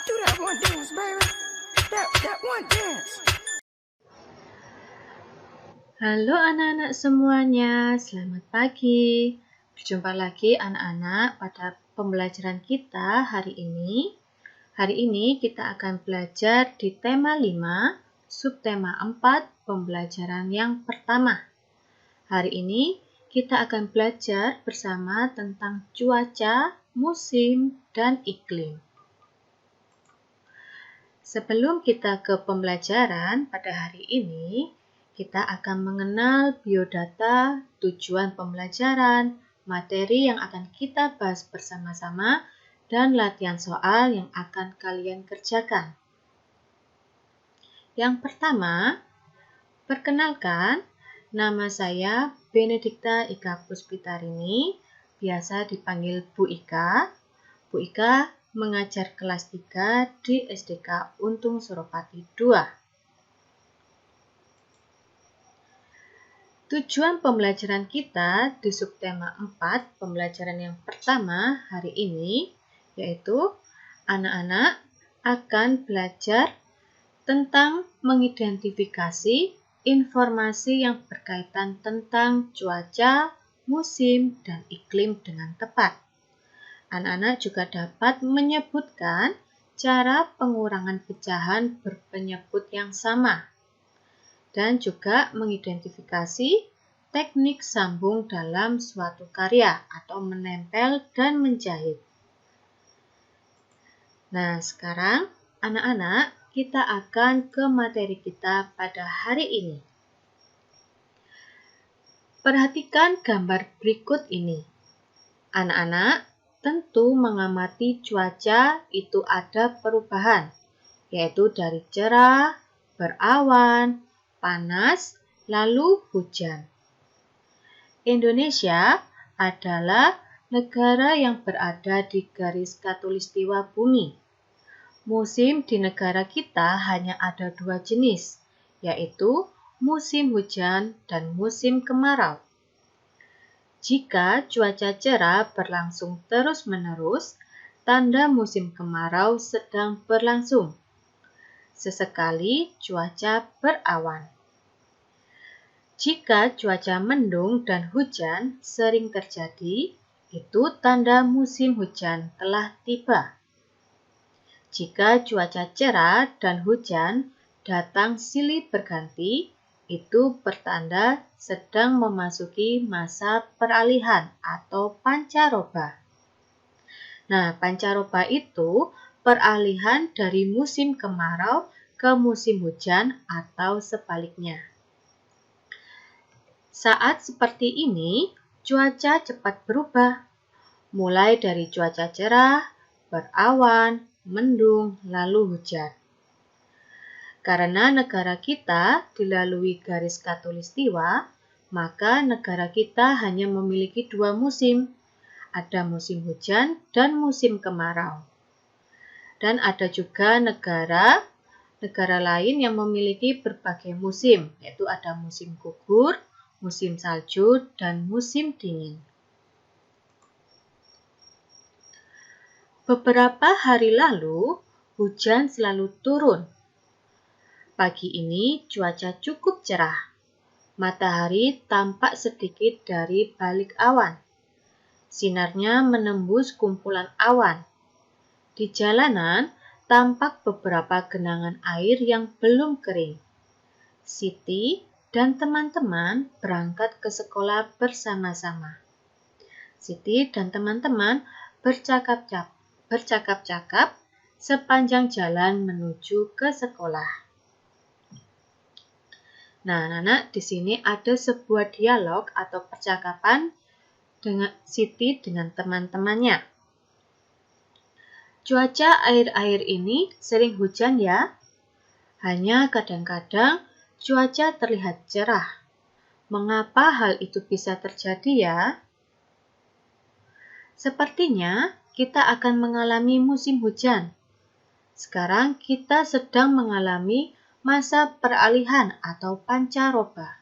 Do that one dance, baby. That one dance. Halo anak-anak semuanya, selamat pagi. Berjumpa lagi anak-anak pada pembelajaran kita hari ini. Hari ini kita akan belajar di tema 5, subtema 4, pembelajaran yang pertama. Hari ini kita akan belajar bersama tentang cuaca, musim, dan iklim. Sebelum kita ke pembelajaran pada hari ini, kita akan mengenal biodata, tujuan pembelajaran, materi yang akan kita bahas bersama-sama, dan latihan soal yang akan kalian kerjakan. Yang pertama, perkenalkan, nama saya Benedikta Ika Puspitarini, biasa dipanggil Bu Ika. Bu Ika mengajar kelas 3 di SDK Untung Suropati 2. Tujuan pembelajaran kita di subtema 4, pembelajaran yang pertama hari ini, yaitu anak-anak akan belajar tentang mengidentifikasi informasi yang berkaitan tentang cuaca, musim, dan iklim dengan tepat. Anak-anak juga dapat menyebutkan cara pengurangan pecahan berpenyebut yang sama dan juga mengidentifikasi teknik sambung dalam suatu karya atau menempel dan menjahit. Nah, sekarang anak-anak kita akan ke materi kita pada hari ini. Perhatikan gambar berikut ini. Anak-anak tentu mengamati cuaca itu ada perubahan, yaitu dari cerah, berawan, panas, lalu hujan. Indonesia adalah negara yang berada di garis khatulistiwa bumi. Musim di negara kita hanya ada 2 jenis, yaitu musim hujan dan musim kemarau. Jika cuaca cerah berlangsung terus-menerus, tanda musim kemarau sedang berlangsung. Sesekali cuaca berawan. Jika cuaca mendung dan hujan sering terjadi, itu tanda musim hujan telah tiba. Jika cuaca cerah dan hujan datang silih berganti, itu pertanda sedang memasuki masa peralihan atau pancaroba. Nah, pancaroba itu peralihan dari musim kemarau ke musim hujan atau sebaliknya. Saat seperti ini, cuaca cepat berubah, mulai dari cuaca cerah, berawan, mendung, lalu hujan. Karena negara kita dilalui garis khatulistiwa, maka negara kita hanya memiliki 2 musim. Ada musim hujan dan musim kemarau. Dan ada juga negara lain yang memiliki berbagai musim, yaitu ada musim gugur, musim salju, dan musim dingin. Beberapa hari lalu, hujan selalu turun. Pagi ini cuaca cukup cerah. Matahari tampak sedikit dari balik awan. Sinarnya menembus kumpulan awan. Di jalanan tampak beberapa genangan air yang belum kering. Siti dan teman-teman berangkat ke sekolah bersama-sama. Siti dan teman-teman bercakap-cakap sepanjang jalan menuju ke sekolah. Nah, anak-anak, di sini ada sebuah dialog atau percakapan dengan Siti dengan teman-temannya. Cuaca akhir-akhir ini sering hujan ya. Hanya kadang-kadang cuaca terlihat cerah. Mengapa hal itu bisa terjadi ya? Sepertinya kita akan mengalami musim hujan. Sekarang kita sedang mengalami masa peralihan atau pancaroba.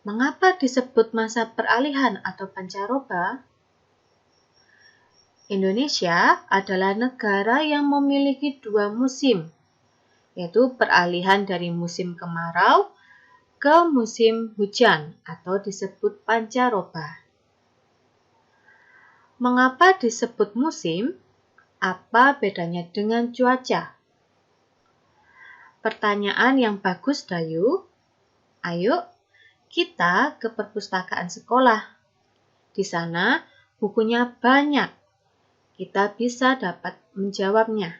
Mengapa disebut masa peralihan atau pancaroba? Indonesia adalah negara yang memiliki 2 musim, yaitu peralihan dari musim kemarau ke musim hujan atau disebut pancaroba. Mengapa disebut musim? Apa bedanya dengan cuaca? Pertanyaan yang bagus, Dayu. Ayo, kita ke perpustakaan sekolah. Di sana bukunya banyak. Kita bisa dapat menjawabnya.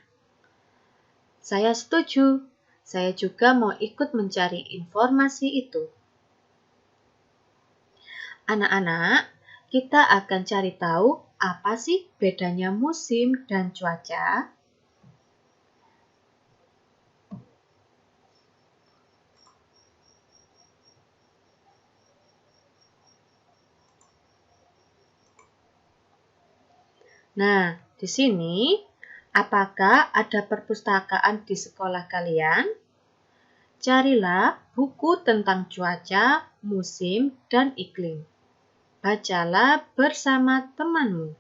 Saya setuju. Saya juga mau ikut mencari informasi itu. Anak-anak, kita akan cari tahu apa sih bedanya musim dan cuaca. Nah, di sini, apakah ada perpustakaan di sekolah kalian? Carilah buku tentang cuaca, musim, dan iklim. Bacalah bersama temanmu.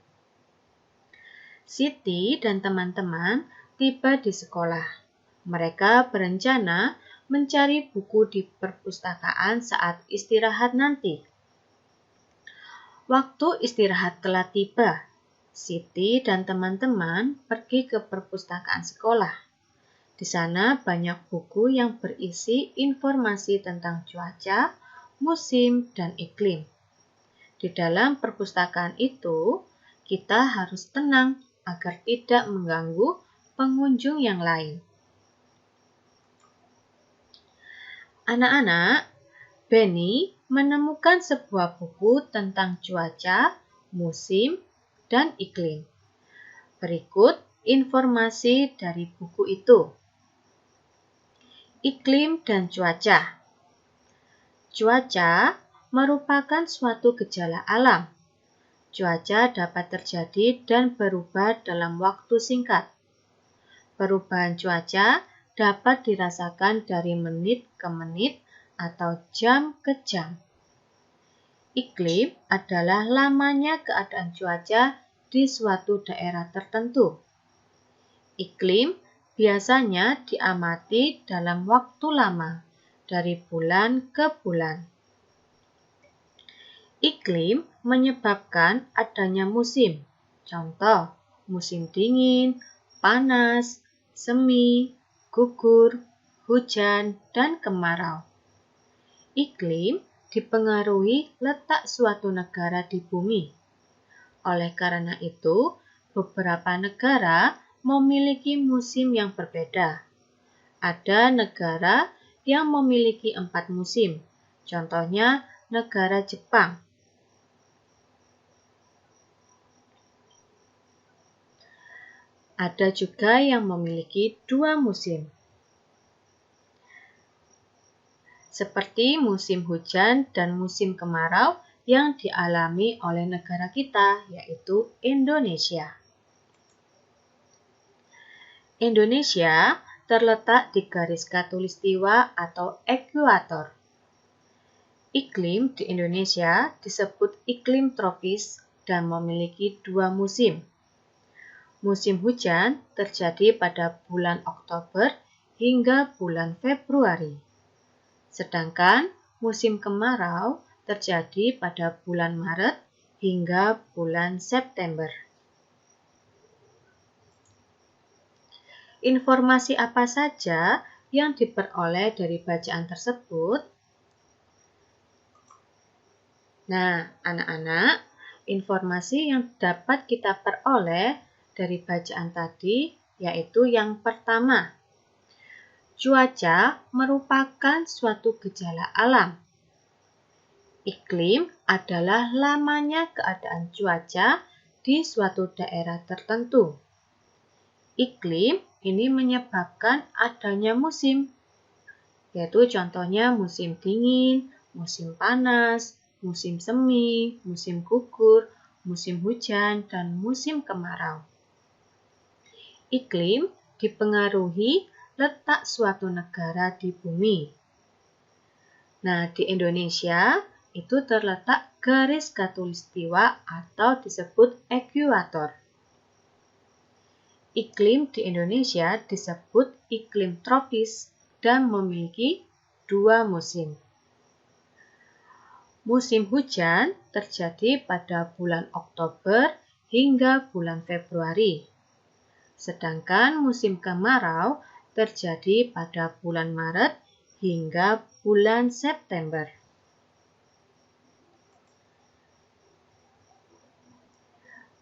Siti dan teman-teman tiba di sekolah. Mereka berencana mencari buku di perpustakaan saat istirahat nanti. Waktu istirahat telah tiba. Siti dan teman-teman pergi ke perpustakaan sekolah. Di sana banyak buku yang berisi informasi tentang cuaca, musim, dan iklim. Di dalam perpustakaan itu, kita harus tenang agar tidak mengganggu pengunjung yang lain. Anak-anak, Benny menemukan sebuah buku tentang cuaca, musim, dan iklim. Berikut informasi dari buku itu. Iklim dan cuaca. Cuaca merupakan suatu gejala alam. Cuaca dapat terjadi dan berubah dalam waktu singkat. Perubahan cuaca dapat dirasakan dari menit ke menit atau jam ke jam. Iklim adalah lamanya keadaan cuaca di suatu daerah tertentu. Iklim biasanya diamati dalam waktu lama, dari bulan ke bulan. Iklim menyebabkan adanya musim. Contoh, musim dingin, panas, semi, gugur, hujan, dan kemarau. Iklim dipengaruhi letak suatu negara di bumi. Oleh karena itu, beberapa negara memiliki musim yang berbeda. Ada negara yang memiliki 4 musim, contohnya negara Jepang. Ada juga yang memiliki 2 musim, seperti musim hujan dan musim kemarau yang dialami oleh negara kita, yaitu Indonesia. Indonesia terletak di garis khatulistiwa atau ekuator. Iklim di Indonesia disebut iklim tropis dan memiliki 2 musim. Musim hujan terjadi pada bulan Oktober hingga bulan Februari. Sedangkan musim kemarau terjadi pada bulan Maret hingga bulan September. Informasi apa saja yang diperoleh dari bacaan tersebut? Nah, anak-anak, informasi yang dapat kita peroleh dari bacaan tadi yaitu yang pertama, cuaca merupakan suatu gejala alam. Iklim adalah lamanya keadaan cuaca di suatu daerah tertentu. Iklim ini menyebabkan adanya musim, yaitu contohnya musim dingin, musim panas, musim semi, musim gugur, musim hujan, dan musim kemarau. Iklim dipengaruhi letak suatu negara di bumi. Nah, di Indonesia itu terletak garis khatulistiwa atau disebut ekuator. iklim di Indonesia disebut iklim tropis dan memiliki 2 musim. Musim hujan terjadi pada bulan Oktober hingga bulan Februari. Sedangkan musim kemarau terjadi pada bulan Maret hingga bulan September.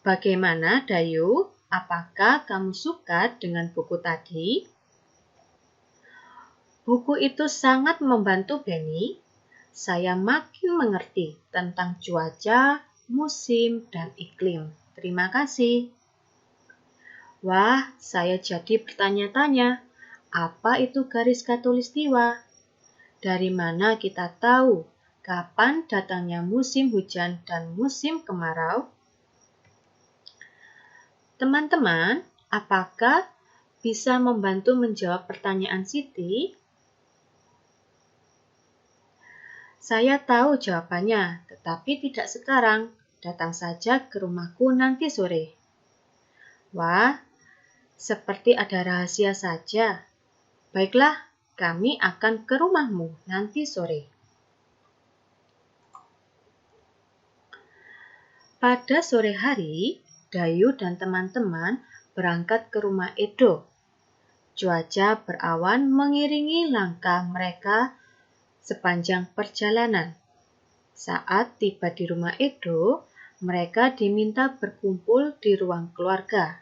Bagaimana, Dayu? Apakah kamu suka dengan buku tadi? Buku itu sangat membantu Benny. Saya makin mengerti tentang cuaca, musim, dan iklim. Terima kasih. Wah, saya jadi bertanya-tanya, apa itu garis khatulistiwa? Dari mana kita tahu kapan datangnya musim hujan dan musim kemarau? Teman-teman, apakah bisa membantu menjawab pertanyaan Siti? Saya tahu jawabannya, tetapi tidak sekarang. Datang saja ke rumahku nanti sore. Wah, seperti ada rahasia saja. Baiklah, kami akan ke rumahmu nanti sore. Pada sore hari, Dayu dan teman-teman berangkat ke rumah Edo. Cuaca berawan mengiringi langkah mereka sepanjang perjalanan. Saat tiba di rumah Edo, mereka diminta berkumpul di ruang keluarga.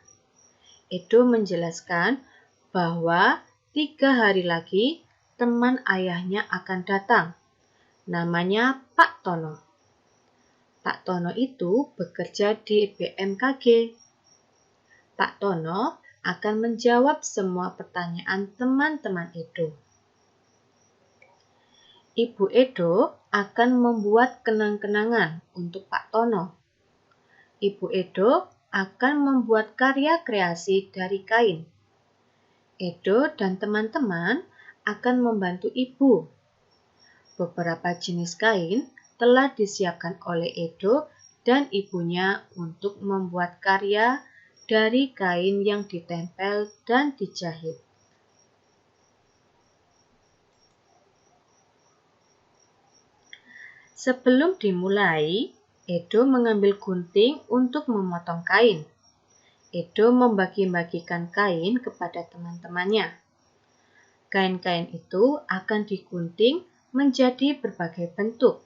Edo menjelaskan bahwa 3 hari lagi teman ayahnya akan datang. Namanya Pak Tono. Pak Tono itu bekerja di BMKG. Pak Tono akan menjawab semua pertanyaan teman-teman Edo. Ibu Edo akan membuat kenang-kenangan untuk Pak Tono. Ibu Edo akan membuat karya kreasi dari kain. Edo dan teman-teman akan membantu ibu. Beberapa jenis kain telah disiapkan oleh Edo dan ibunya untuk membuat karya dari kain yang ditempel dan dijahit. Sebelum dimulai, Edo mengambil gunting untuk memotong kain. Edo membagi-bagikan kain kepada teman-temannya. Kain-kain itu akan digunting menjadi berbagai bentuk.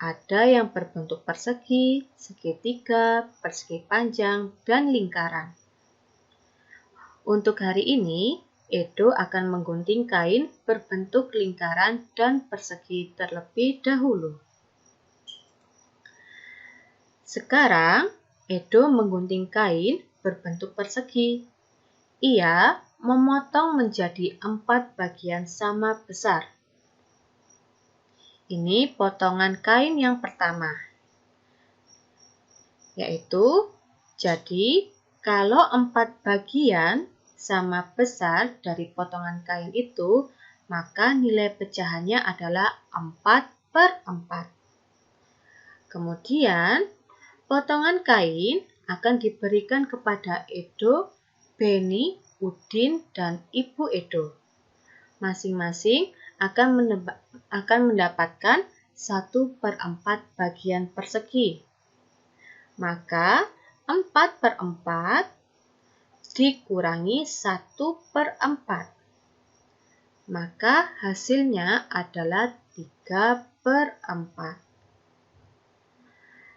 Ada yang berbentuk persegi, segitiga, persegi panjang, dan lingkaran. Untuk hari ini, Edo akan menggunting kain berbentuk lingkaran dan persegi terlebih dahulu. Sekarang, Edo menggunting kain berbentuk persegi. Ia memotong menjadi 4 bagian sama besar. Ini potongan kain yang pertama, yaitu jadi kalau 4 bagian sama besar dari potongan kain itu, maka nilai pecahannya adalah 4/4. Kemudian, potongan kain akan diberikan kepada Edo, Benny, Udin, dan Ibu Edo. Masing-masing akan mendapatkan 1/4 bagian persegi. Maka 4/4 dikurangi 1/4. Maka hasilnya adalah 3/4.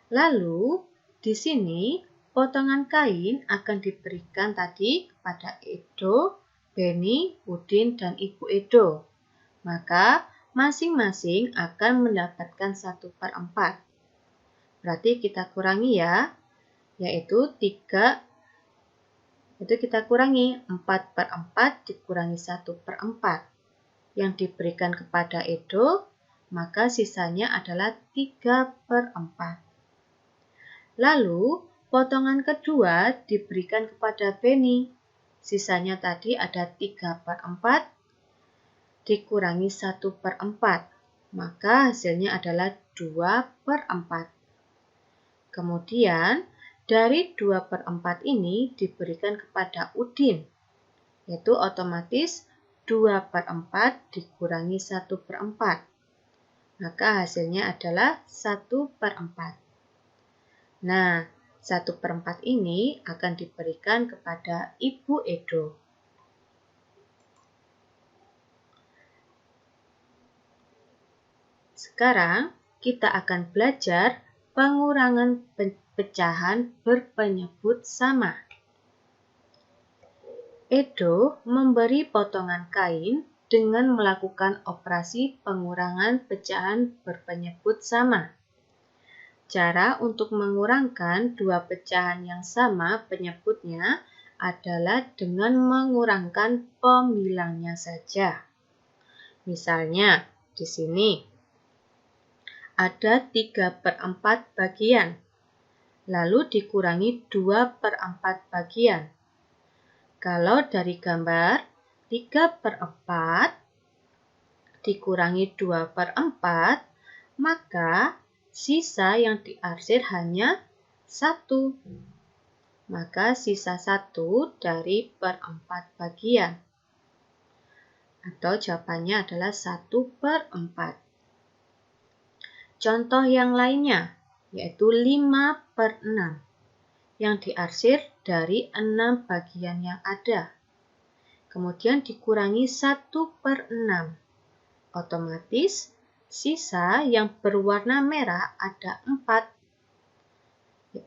Lalu di sini potongan kain akan diberikan tadi kepada Edo, Benny, Udin, dan Ibu Edo. Maka masing-masing akan mendapatkan 1/4. Berarti kita kurangi ya, yaitu 4/4 dikurangi 1/4. Yang diberikan kepada Edo, maka sisanya adalah 3/4. Lalu potongan kedua diberikan kepada Benny. Sisanya tadi ada 3/4 dikurangi 1/4. Maka hasilnya adalah 2/4. Kemudian dari 2/4 ini diberikan kepada Udin, yaitu otomatis 2/4 dikurangi 1/4. Maka hasilnya adalah 1/4. Nah, 1/4 ini akan diberikan kepada Ibu Edo. Sekarang kita akan belajar pengurangan pecahan berpenyebut sama. Edo memberi potongan kain dengan melakukan operasi pengurangan pecahan berpenyebut sama. Cara untuk mengurangkan dua pecahan yang sama penyebutnya adalah dengan mengurangkan pembilangnya saja. Misalnya, di sini ada 3/4 bagian, lalu dikurangi 2/4 bagian. Kalau dari gambar 3/4 dikurangi 2/4, maka sisa yang diarsir hanya 1. Maka sisa 1 dari 4 bagian. Atau jawabannya adalah 1/4. Contoh yang lainnya, yaitu 5/6, yang diarsir dari 6 bagian yang ada. Kemudian dikurangi 1/6. Otomatis, sisa yang berwarna merah ada 4,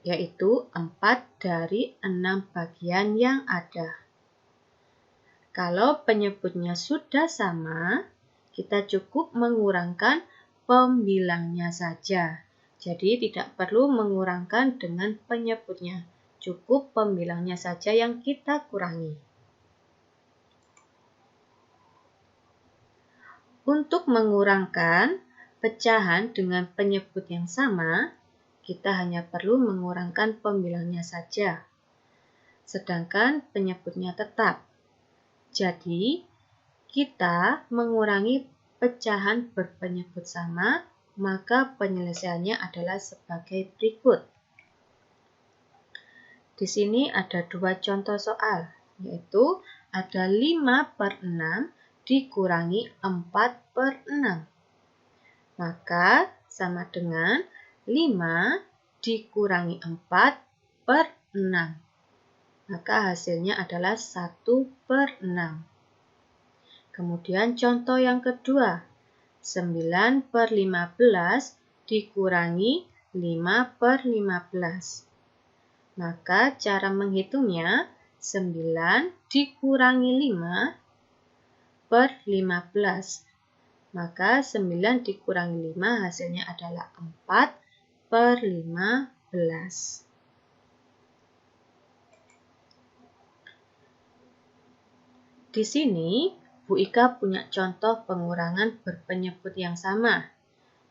yaitu 4 dari 6 bagian yang ada. Kalau penyebutnya sudah sama, kita cukup mengurangkan pembilangnya saja. Jadi tidak perlu mengurangkan dengan penyebutnya. Cukup pembilangnya saja yang kita kurangi. Untuk mengurangkan pecahan dengan penyebut yang sama, kita hanya perlu mengurangkan pembilangnya saja. Sedangkan penyebutnya tetap. Jadi, kita mengurangi pecahan berpenyebut sama, maka penyelesaiannya adalah sebagai berikut. Di sini ada 2 contoh soal, yaitu ada 5/6 dikurangi 4/6. Maka sama dengan 5 dikurangi 4/6. Maka hasilnya adalah 1/6. Kemudian contoh yang kedua, 9/15 dikurangi 5/15. Maka cara menghitungnya 9 dikurangi 5/15. Maka 9 dikurangi 5 hasilnya adalah 4/15. Di sini, Bu Ika punya contoh pengurangan berpenyebut yang sama,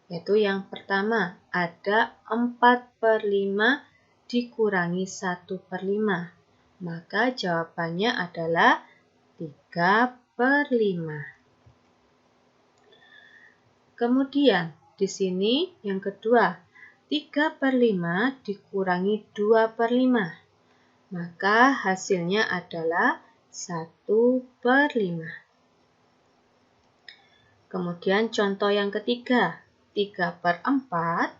yaitu yang pertama, ada 4/5 dikurangi 1/5. Maka jawabannya adalah 3/5. Kemudian, di sini yang kedua, 3/5 dikurangi 2/5. Maka hasilnya adalah 1/5. Kemudian contoh yang ketiga, 3/4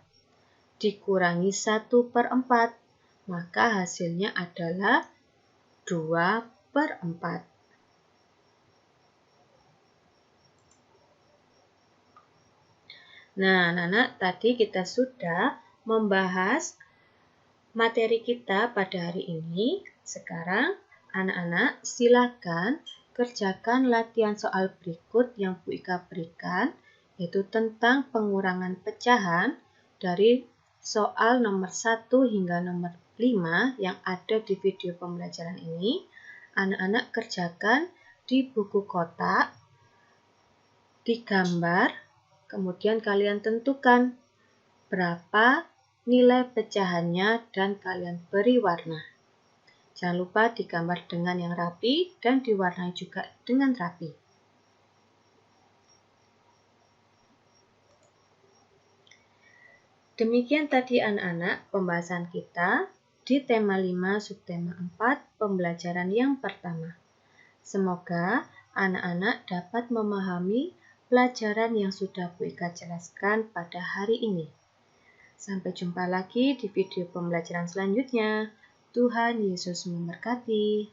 dikurangi 1/4. Maka hasilnya adalah 2/4. Nah, anak-anak, tadi kita sudah membahas materi kita pada hari ini. Sekarang, anak-anak silakan kerjakan latihan soal berikut yang Bu Ika berikan, yaitu tentang pengurangan pecahan dari soal nomor 1 hingga nomor 5 yang ada di video pembelajaran ini. Anak-anak kerjakan di buku kotak, digambar, kemudian kalian tentukan berapa nilai pecahannya dan kalian beri warna. Jangan lupa digambar dengan yang rapi dan diwarnai juga dengan rapi. Demikian tadi anak-anak pembahasan kita di tema 5 subtema 4 pembelajaran yang pertama. Semoga anak-anak dapat memahami pelajaran yang sudah Bu Ika jelaskan pada hari ini. Sampai jumpa lagi di video pembelajaran selanjutnya. Tuhan Yesus memberkati.